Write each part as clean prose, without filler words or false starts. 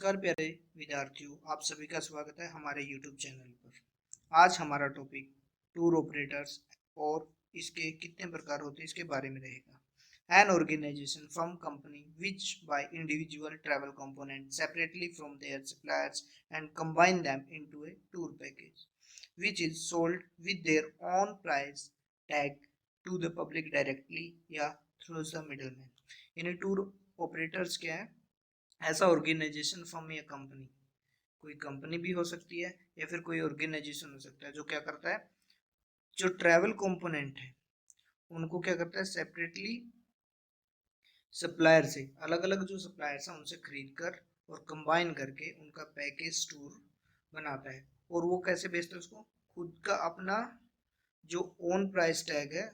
नमस्कार प्यारे विद्यार्थियों, आप सभी का स्वागत है हमारे YouTube चैनल पर। आज हमारा टॉपिक टूर ऑपरेटर्स और इसके कितने प्रकार होते हैं इसके बारे में रहेगा। An organisation firm company which buy individual travel component separately from their suppliers and combine them into a tour package which is sold with their own price tag to the public directly या through the middleman। यानी tour operators क्या है? ऐसा organisation firm या company, कोई company भी हो सकती है या फिर कोई ऑर्गेनाइजेशन हो सकता है जो क्या करता है, जो ट्रैवल कंपोनेंट है उनको क्या करता है, सेपरेटली सप्लायर से, अलग अलग जो सप्लायर्स हैं उनसे खरीद कर और कंबाइन करके उनका पैकेज टूर बनाता है। और वो कैसे बेचता है उसको? खुद का अपना जो ओन प्राइस टैग है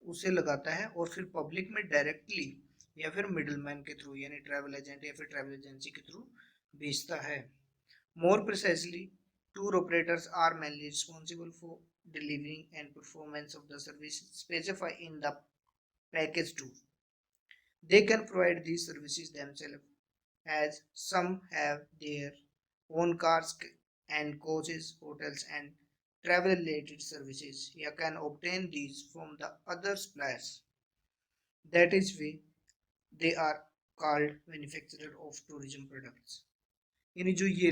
उसे लगाता है और फिर पब्लिक में डायरेक्टली या फिर मिडलमैन के थ्रू यानी ट्रैवल एजेंट या फिर ट्रैवल एजेंसी के थ्रू बेचता है। More precisely, tour operators are mainly responsible for delivering and performance of the service specified in the package tour. They can provide these services themselves, as some have their own cars and coaches, hotels, and travel related services. You can obtain these from the other suppliers. That is why they are called manufacturer of tourism products. यानी जो ये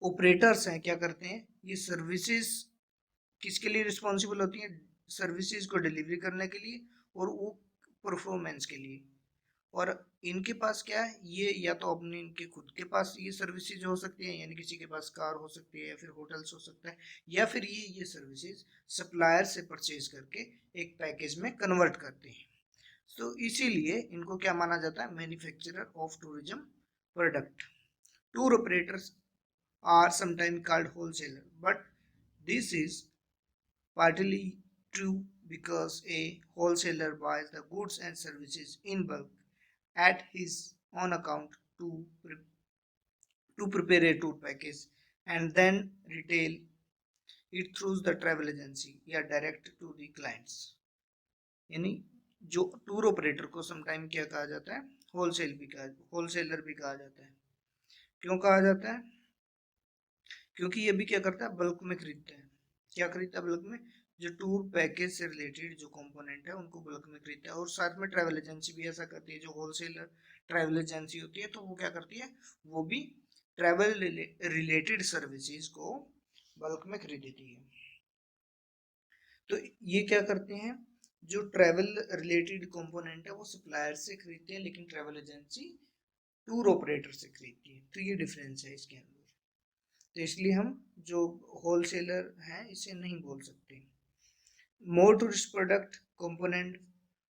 operators हैं क्या करते हैं, ये services किसके लिए रिस्पॉन्सिबल होती हैं? सर्विसेज को डिलीवरी करने के लिए और वो परफॉर्मेंस के लिए। और इनके पास क्या है, ये या तो अपने इनके खुद के पास ये सर्विसेज हो सकती है, यानी किसी के पास कार हो सकती है या फिर होटल्स हो सकता है, या फिर ये सर्विसेज सप्लायर से परचेज करके एक पैकेज में कन्वर्ट करते हैं। तो इसीलिए इनको क्या माना जाता है? Manufacturer of tourism product. Tour operators are sometimes called wholesaler, but this is partly true because a wholesaler buys the goods and services in bulk at his own account to prepare a tour package and then retail it through the travel agency या direct to the clients। यानी जो tour operator को sometime क्या कहा जाता है? Wholesaler भी कहा जाता है। क्यों कहा जाता है? क्योंकि ये भी क्या करता है, बल्क में खरीदता है। क्या खरीदता है बल्क में? जो टूर पैकेज से रिलेटेड जो कंपोनेंट है उनको बल्क में खरीदता है। और साथ में ट्रैवल एजेंसी भी ऐसा करती है, जो होलसेलर ट्रैवल एजेंसी होती है तो वो क्या करती है, वो भी ट्रैवल रिलेटेड सर्विसेज को बल्क में खरीदती है। तो ये क्या करते हैं, जो ट्रैवल रिलेटेड कंपोनेंट है वो सप्लायर से खरीदते हैं, लेकिन ट्रैवल एजेंसी टूर ऑपरेटर से खरीदती है। तो ये डिफरेंस है इसके अंदर। तो इसलिए हम जो होलसेलर हैं इसे नहीं बोल सकते। More tourist product component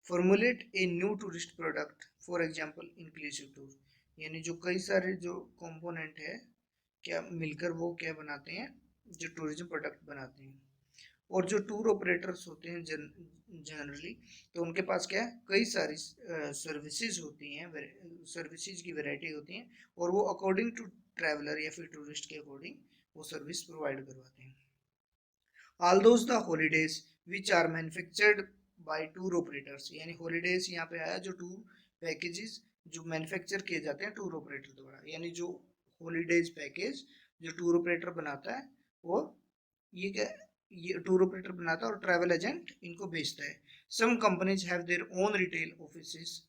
formulate a new tourist product, for example inclusive tour. यानी जो कई सारे जो कंपोनेंट है क्या मिलकर वो क्या बनाते हैं, जो टूरिज्म प्रोडक्ट बनाते हैं। और जो टूर ऑपरेटर्स होते हैं जनरली, तो उनके पास क्या है, कई सारी सर्विसेज होती हैं, सर्विसेज की वैरायटी होती हैं, और वो अकॉर्डिंग टू ट्रैवलर या फिर टूरिस्ट के अकॉर्डिंग वो सर्विस प्रोवाइड करवाते हैं। All those the holidays which are manufactured by tour operators, यानी हॉलीडेज यहाँ पे आया, जो टूर पैकेजेस जो मैन्युफैक्चर किए जाते हैं टूर ऑपरेटर द्वारा, यानी जो हॉलीडेज पैकेज जो टूर ऑपरेटर बनाता है वो ये क्या, ये टूर ऑपरेटर बनाता है और ट्रैवल एजेंट इनको बेचता है। Some companies have their own retail offices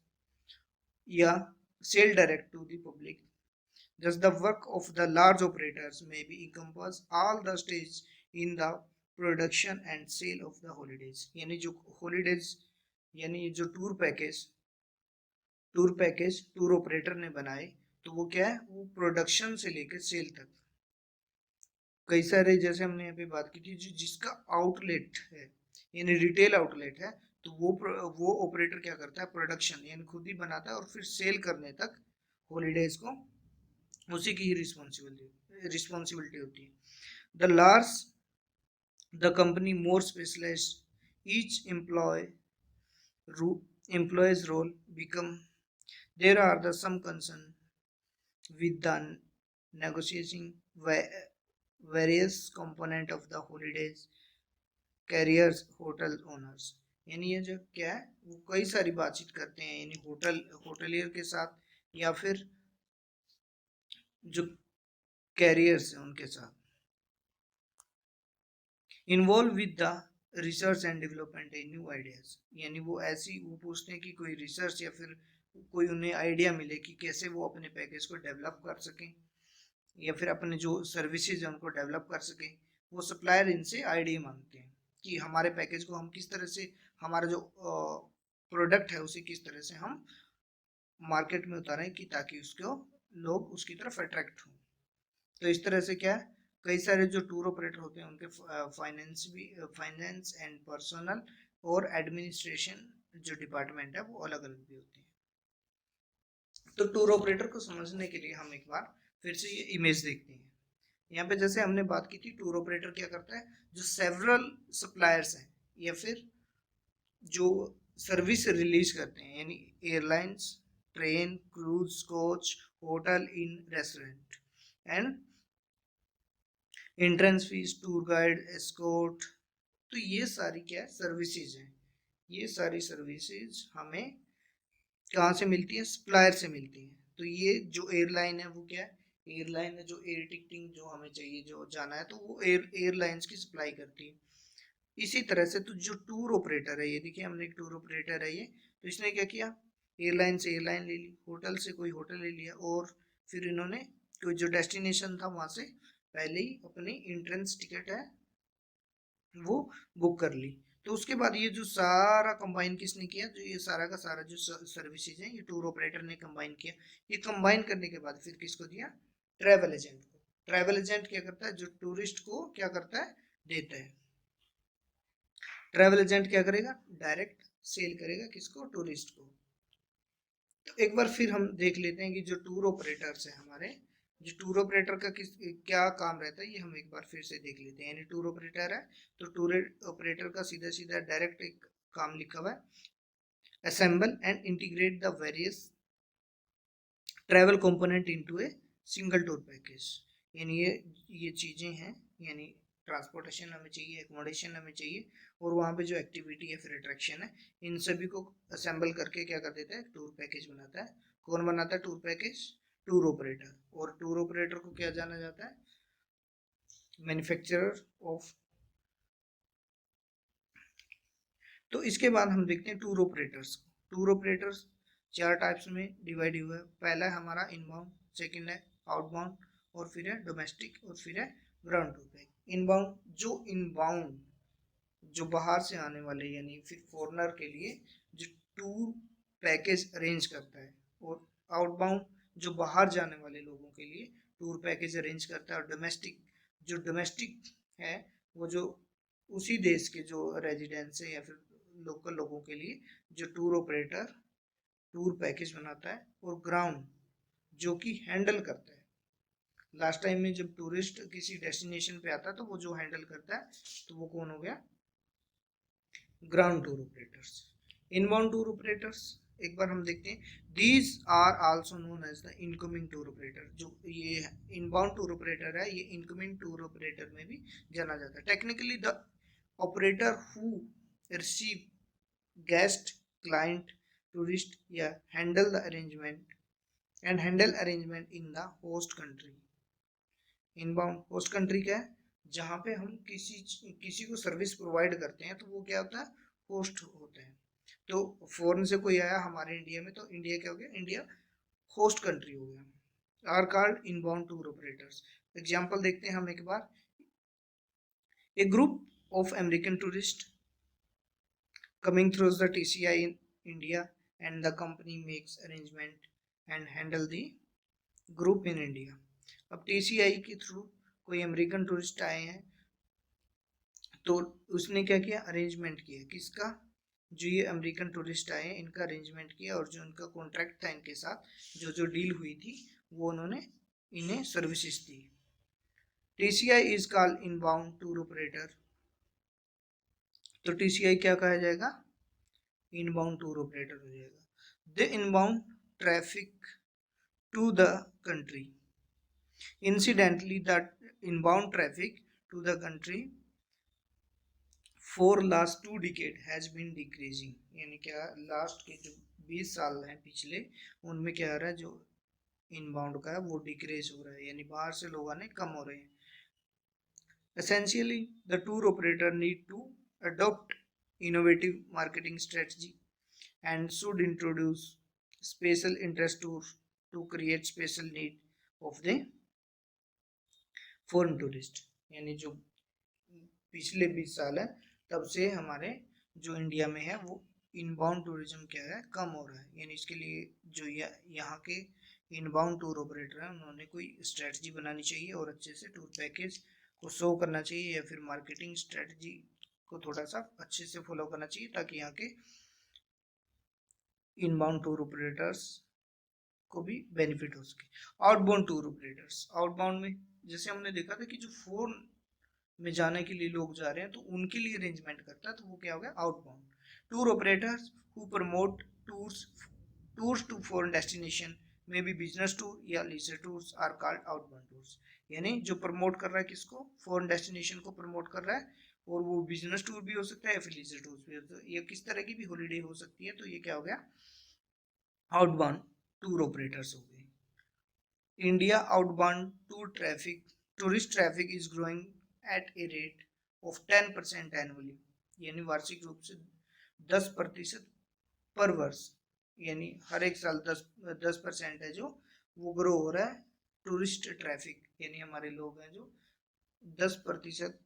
या sell direct to the public. Thus, the work of the large operators may be encompass all the stages in the production and sale of the holidays। यानी जो holidays यानी जो tour package tour operator ने बनाए, तो वो क्या है, वो प्रोडक्शन से लेकर सेल तक कई सारे, जैसे हमने यहाँ पे बात की थी, जो जिसका आउटलेट है यानी रिटेल आउटलेट है, तो वो ऑपरेटर क्या करता है, प्रोडक्शन यानी खुद ही बनाता है और फिर सेल करने तक हॉलीडेज को उसी की ही रिस्पॉन्सिबिलिटी होती है। The large the company more specialised each employees role become, there are the some concern with the negotiating various component of the holidays carriers hotel owners. यानी ये जो क्या है, वो कई सारी बातचीत करते हैं, यानी होटलियर के साथ या फिर जो कैरियर्स हैं उनके साथ। Involve with the research and development a new ideas, यानी वो ऐसी वो पूछते हैं कि कोई रिसर्च या फिर कोई उन्हें आइडिया मिले कि कैसे वो अपने पैकेज को डेवलप कर सकें या फिर अपने जो सर्विसेज हैं उनको डेवलप कर सकें। वो सप्लायर इनसे आइडिया मांगते हैं कि हमारे पैकेज को हम किस तरह से, हमारा जो प्रोडक्ट है उसे किस तरह से हम मार्केट में उतारें कि ताकि उसको लोग उसकी तरफ अट्रैक्ट हों। तो इस तरह से क्या है, कई सारे जो टूर ऑपरेटर होते हैं उनके फाइनेंस एंड पर्सनल और एडमिनिस्ट्रेशन जो डिपार्टमेंट है वो अलग अलग भी होती है। तो टूर ऑपरेटर को समझने के लिए हम एक बार फिर से ये इमेज देखते हैं। यहाँ पे जैसे हमने बात की थी, टूर ऑपरेटर क्या करता है, जो सेवरल सप्लायर्स हैं या फिर जो सर्विस रिलीज करते हैं, यानी airlines, train, cruise, coach, hotel, in restaurant and entrance fees, tour guide, escort, तो ये सारी क्या है, सर्विसेज हैं। ये सारी सर्विसेज हमें कहाँ से मिलती है, सप्लायर से मिलती है। तो ये जो एयरलाइन है वो क्या है, एयरलाइन है जो एयर टिकटिंग जो हमें चाहिए, जो जाना है, तो वो एयरलाइंस की सप्लाई करती है। इसी तरह से तो जो टूर ऑपरेटर है, ये देखिए हमने एक टूर ऑपरेटर है ये, तो इसने क्या किया, एयरलाइन से एयरलाइन ले ली, होटल से कोई होटल ले लिया, और फिर इन्होंने कोई जो डेस्टिनेशन था वहां से पहले ही अपनी एंट्रेंस टिकट है वो बुक कर ली। तो उसके बाद ये जो सारा कंबाइन किसने किया, जो ये सारा का सारा जो सर्विसेज है ये टूर ऑपरेटर ने कंबाइन किया। ये कंबाइन करने के बाद फिर किसको दिया, ट्रैवल एजेंट को। ट्रैवल एजेंट क्या करता है, जो टूरिस्ट को क्या करता है, देता है। ट्रैवल एजेंट क्या करेगा, डायरेक्ट सेल करेगा किसको, टूरिस्ट को। तो एक बार फिर हम देख लेते हैं कि जो टूर ऑपरेटर्स है हमारे, जो टूर ऑपरेटर का किस क्या काम रहता है, ये हम एक बार फिर से देख लेते हैं। यानी टूर ऑपरेटर है, तो टूर ऑपरेटर का सीधा सीधा डायरेक्ट एक काम लिखा हुआ है, assemble and integrate the various travel component into a single tour package. यानी ये चीजें हैं, यानी ट्रांसपोर्टेशन हमें चाहिए, एकोमोडेशन हमें चाहिए, और वहाँ पे जो एक्टिविटी है फिर अट्रैक्शन है, इन सभी को असेंबल करके क्या कर देता है, टूर पैकेज बनाता है। कौन बनाता है टूर पैकेज, टूर ऑपरेटर। और टूर ऑपरेटर को क्या जाना जाता है, मैन्युफैक्चरर ऑफ। तो इसके बाद हम देखते हैं टूर ऑपरेटर्स। टूर ऑपरेटर्स चार टाइप्स में डिवाइड हुआ है। पहला है हमारा इनबाउंड, सेकंड है आउटबाउंड, और फिर है डोमेस्टिक, और फिर है ग्राउंड टूर पैक। इनबाउंड, जो इनबाउंड जो बाहर से आने वाले यानी फिर फॉरनर के लिए जो टूर पैकेज अरेंज करता है, और आउटबाउंड जो बाहर जाने वाले लोगों के लिए टूर पैकेज अरेंज करता है। और डोमेस्टिक, जो डोमेस्टिक है वो जो उसी देश के जो रेजिडेंट्स है या फिर लोकल लोगों के लिए जो टूर ऑपरेटर टूर पैकेज बनाता है। और ग्राउंड जो कि हैंडल करता है, लास्ट टाइम में जब टूरिस्ट किसी डेस्टिनेशन पे आता है तो वो जो हैंडल करता है, तो वो कौन हो गया, ground tour operators. Inbound tour operators एक बार हम देखते हैं, these are also known as the incoming tour operator. जो ये इनबाउंड टूर ऑपरेटर है, ये इनकमिंग टूर ऑपरेटर में भी जाना जाता है। Technically the operator who receive guest, client, tourist या handle the arrangement and handle arrangement in the host country. Inbound host country क्या है, जहाँ पे हम किसी को सर्विस प्रोवाइड करते हैं, तो वो क्या होता है, होस्ट होते हैं। तो फॉरेन से कोई आया हमारे इंडिया में, तो इंडिया क्या हो गया, इंडिया होस्ट कंट्री हो गया। Are called inbound tour operators. Example देखते हैं हम एक बार, a group of American tourist coming through the TCI in India, and the company makes arrangement and handle the group in India। अब TCI के through कोई अमेरिकन टूरिस्ट आए हैं, तो उसने क्या किया, अरेंजमेंट किया, किसका, जो ये अमेरिकन टूरिस्ट आए हैं इनका अरेंजमेंट किया, और जो इनका कॉन्ट्रैक्ट था इनके साथ, जो जो डील हुई थी वो उन्होंने इन्हें services the. TCI is called inbound tour operator. तो TCI क्या कहा जाएगा, इनबाउंड टूर ऑपरेटर हो जाएगा। The inbound traffic to the country, incidentally the inbound traffic to the country for last 2 decade has been decreasing. यानी क्या, last के जो 20 साल हैं पिछले, उनमें क्या आ रहा है, जो इनबाउंड का है वो डिक्रीज हो रहा है, यानी बाहर से लोग आने कम हो रहे हैं। Essentially, the tour operator need to adopt innovative marketing strategy and should introduce special interest tours to create special need of the foreign tourist। यानी जो पिछले 20 साल है तब से हमारे जो इंडिया में है वो इनबाउंड टूरिज्म क्या है, कम हो रहा है। यानी इसके लिए जो यहाँ के इनबाउंड टूर ऑपरेटर है उन्होंने कोई स्ट्रेटजी बनानी चाहिए और अच्छे से टूर पैकेज को शो करना चाहिए, या फिर मार्केटिंग स्ट्रेटजी को थोड़ा सा अच्छे से फॉलो करना चाहिए ताकि यहाँ के इनबाउंड टूर ऑपरेटर्स को भी बेनिफिट हो सके। आउटबाउंड टूर ऑपरेटर्स, आउटबाउंड में जैसे हमने देखा था कि जो फॉरेन में जाने के लिए लोग जा रहे हैं तो उनके लिए अरेंजमेंट करता है, तो वो क्या हो गया, outbound. Tour operators who promote tours to foreign destination में भी बिजनेस टूर या leisure tours are called outbound tours. यानी जो प्रमोट कर रहा है किसको, फॉरेन डेस्टिनेशन को प्रमोट कर रहा है, और वो बिजनेस टूर भी हो सकता है या फिर लीजर टूर भी हो सकता है, या किस तरह की भी हॉलीडे हो सकती है, तो ये क्या हो गया, आउटबाउंड टूर ऑपरेटर्स हो गए। India outbound tourist traffic is growing at a rate of 10% annually, यानी वार्षिक रूप से 10% पर वर्ष, यानी हर एक साल 10% है जो वो ग्रो हो रहा है टूरिस्ट ट्रैफिक, यानी हमारे लोग हैं जो 10%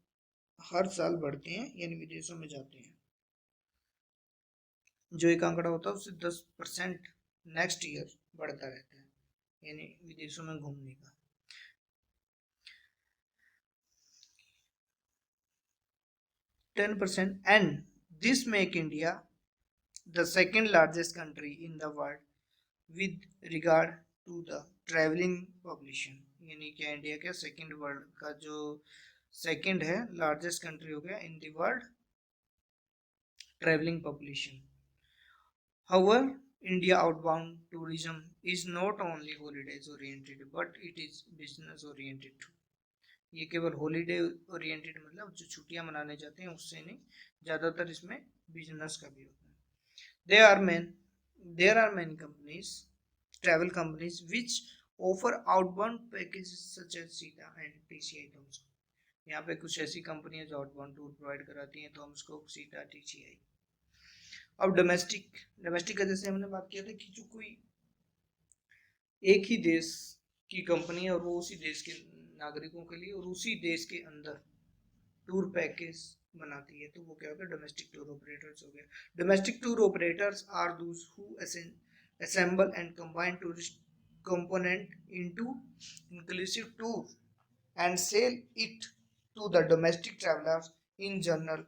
हर साल बढ़ते हैं, यानी विदेशों में जाते हैं। जो एक आंकड़ा होता है उससे 10% नेक्स्ट ईयर बढ़ता रहता है, यानी विदेशों में घूमने का। 10%, and this make India the second largest country in the world with regard to the traveling population। यानी क्या इंडिया का सेकंड वर्ल्ड का जो सेकंड है लार्जेस्ट कंट्री हो गया in the world traveling population। However, India outbound tourism is not only holidays oriented but it is business oriented too। ये केवल हॉलीडे ओरिएंटेड मतलब जो छुट्टियां मनाने जाते हैं उससे नहीं, ज्यादातर इसमें बिजनेस का भी होता है। there are many companies, travel companies which offer outbound packages such as सीटा and TCI। तो यहाँ पे कुछ ऐसी कंपनियां जो आउटबाउंड टूर प्रोवाइड कराती हैं, तो हम उसको सीटा, TCI। अब डोमेस्टिक का जैसे हमने बात किया था कि जो कोई एक ही देश की कंपनी है और वो उसी देश के नागरिकों के लिए और उसी देश के अंदर टूर पैकेज बनाती है, तो वो क्या हो गया, डोमेस्टिक टूर ऑपरेटर्स हो गया। Domestic tour operators are those who assemble and combine tourist component into inclusive tour and sell it to the domestic travelers in general।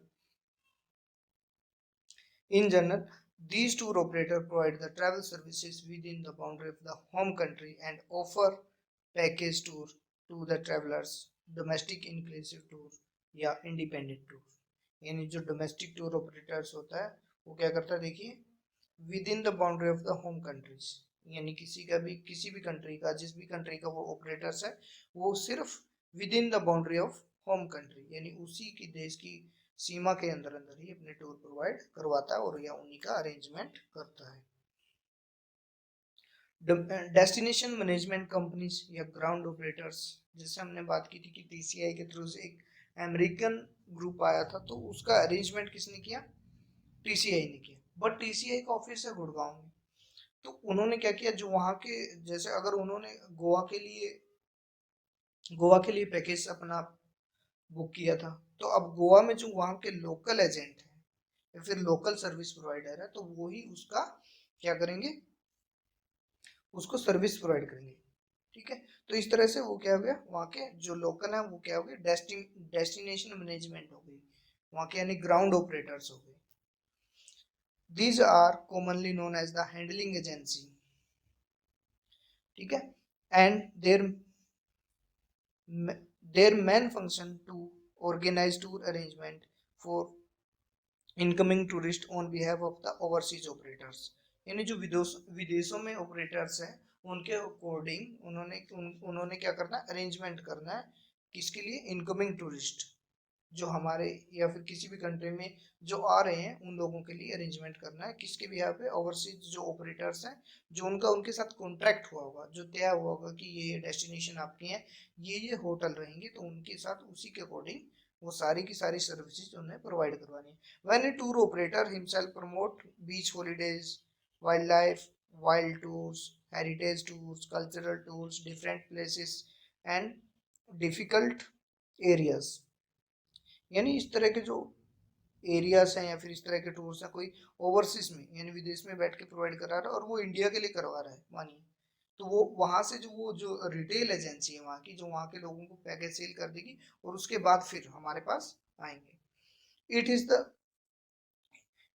These tour operators provide the travel services within the boundary of the home country and offer package tour to the travelers, domestic inclusive tour या independent tour। यानी जो domestic tour operators होता है वो क्या करता है, देखिए, with in the boundary of the home countries, यानी किसी भी कंट्री का, जिस भी कंट्री का वो ऑपरेटर्स है वो सिर्फ with in the boundary of home country, यानी उसी की देश की सीमा के अंदर अंदर ही अपने टूर प्रोवाइड करवाता है और या उन्हीं का अरेंजमेंट करता है। डेस्टिनेशन मैनेजमेंट कंपनीज या ग्राउंड ऑपरेटर्स, जैसे हमने बात की थी कि TCI के थ्रू से एक अमेरिकन ग्रुप आया था, तो उसका अरेंजमेंट किसने किया, TCI ने किया। बट TCI का ऑफिस है गुड़गांव में, तो उन्होंने क्या किया, जो वहाँ के, जैसे अगर उन्होंने गोवा के लिए पैकेज अपना बुक किया था, तो अब गोवा में जो वहाँ के लोकल एजेंट है या फिर लोकल सर्विस प्रोवाइडर है, तो वो ही उसका क्या करेंगे, उसको सर्विस प्रोवाइड करेंगे। ठीक है, तो इस तरह से वो क्या हो गया, वहाँ के जो लोकल है वो क्या हो गया, डेस्टिनेशन मैनेजमेंट हो गई, वहाँ के यानी ग्राउंड ऑपरेटर्स हो गए। These are commonly known as the handling agency। ठीक है, and their main function to organize tour arrangement for incoming tourist on behalf of the overseas operators। यानी जो विदेशों में ऑपरेटर्स हैं उनके अकॉर्डिंग उन्होंने क्या करना है, अरेंजमेंट करना है, किसके लिए, इनकमिंग टूरिस्ट जो हमारे या फिर किसी भी कंट्री में जो आ रहे हैं उन लोगों के लिए अरेंजमेंट करना है। किसके भी यहाँ पे ओवरसीज जो ऑपरेटर्स हैं, जो उनका उनके साथ कॉन्ट्रैक्ट हुआ होगा, जो तय हुआ होगा कि ये डेस्टिनेशन आपकी है, ये होटल रहेंगे, तो उनके साथ उसी के अकॉर्डिंग वो सारी की सारी सर्विसेज उन्हें प्रोवाइड करवानी है। When A tour operator himself promote beach holidays, wild life, wild tours, heritage tours, cultural tours, different places and difficult areas, यानी इस तरह के जो एरियाज हैं या फिर इस तरह के टूर्स हैं कोई ओवरसीज में यानी विदेश में बैठ के प्रोवाइड करा रहा है और वो इंडिया के लिए करवा रहा है मानिए, तो वो वहां से जो रिटेल एजेंसी है वहाँ की, जो वहाँ के लोगों को पैकेज सेल कर देगी और उसके बाद फिर हमारे पास आएंगे।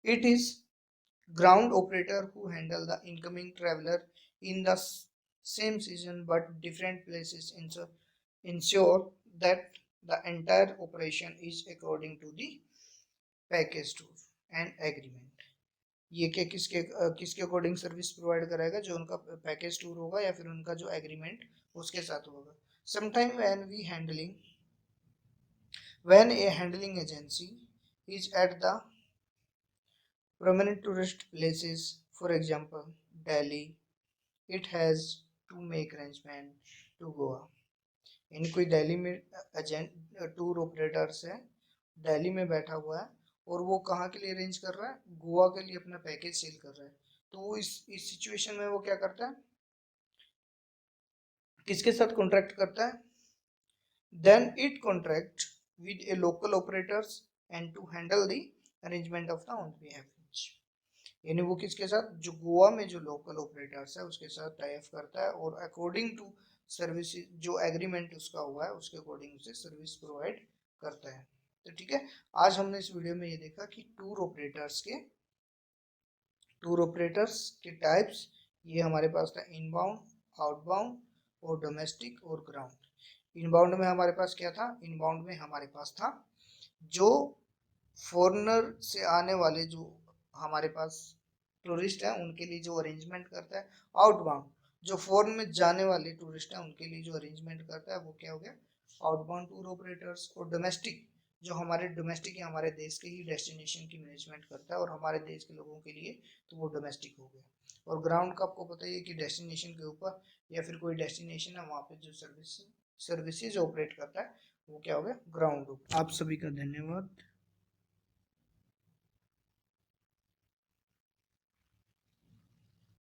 It is ground operator who handle the incoming traveler in the same season but different places, ensure that the entire operation is according to the package tour and agreement। ये क्या किसके अकॉर्डिंग सर्विस प्रोवाइड कराएगा, जो उनका package tour होगा या फिर उनका जो एग्रीमेंट उसके साथ होगा। Sometime when a handling agency is at the prominent tourist places, for example Delhi, it has to make arrangement to Goa। यानी कोई दिल्ली में एजेंट टूर ऑपरेटर्स है, दिल्ली में बैठा हुआ है और वो कहाँ के लिए अरेंज कर रहा है, गोवा के लिए अपना पैकेज सेल कर रहा है, तो वो इस सिचुएशन में वो क्या करता है, किसके साथ कॉन्ट्रैक्ट करता है, then it contract with a local operators and to handle the arrangement of the on behalf, यानी वो किसके साथ, जो गोवा में जो लोकल ऑपरेटर्स है उसके साथ टाई अप करता है और अकॉर्डिंग टू सर्विस जो एग्रीमेंट उसका हुआ है उसके अकॉर्डिंग उसे सर्विस प्रोवाइड करता है। तो ठीक है, आज हमने इस वीडियो में ये देखा कि टूर ऑपरेटर्स के टाइप्स, ये हमारे पास था इनबाउंड, आउटबाउंड और डोमेस्टिक और ग्राउंड। इनबाउंड में हमारे पास क्या था, इनबाउंड में हमारे पास था जो फॉरेनर से आने वाले जो हमारे पास टूरिस्ट हैं उनके लिए जो अरेंजमेंट करता है। आउटबाउंड जो फॉरेन में जाने वाले टूरिस्ट हैं उनके लिए जो अरेंजमेंट करता है वो क्या हो गया, आउटबाउंड टूर ऑपरेटर्स। और डोमेस्टिक जो हमारे डोमेस्टिक या हमारे देश के ही डेस्टिनेशन की मैनेजमेंट करता है और हमारे देश के लोगों के लिए, तो वो डोमेस्टिक हो गया। और ग्राउंड का आपको पता ही है कि डेस्टिनेशन के ऊपर या फिर कोई डेस्टिनेशन है वहाँ पे जो सर्विसेज ऑपरेट करता है वो क्या हो गया, ग्राउंड। आप सभी का धन्यवाद।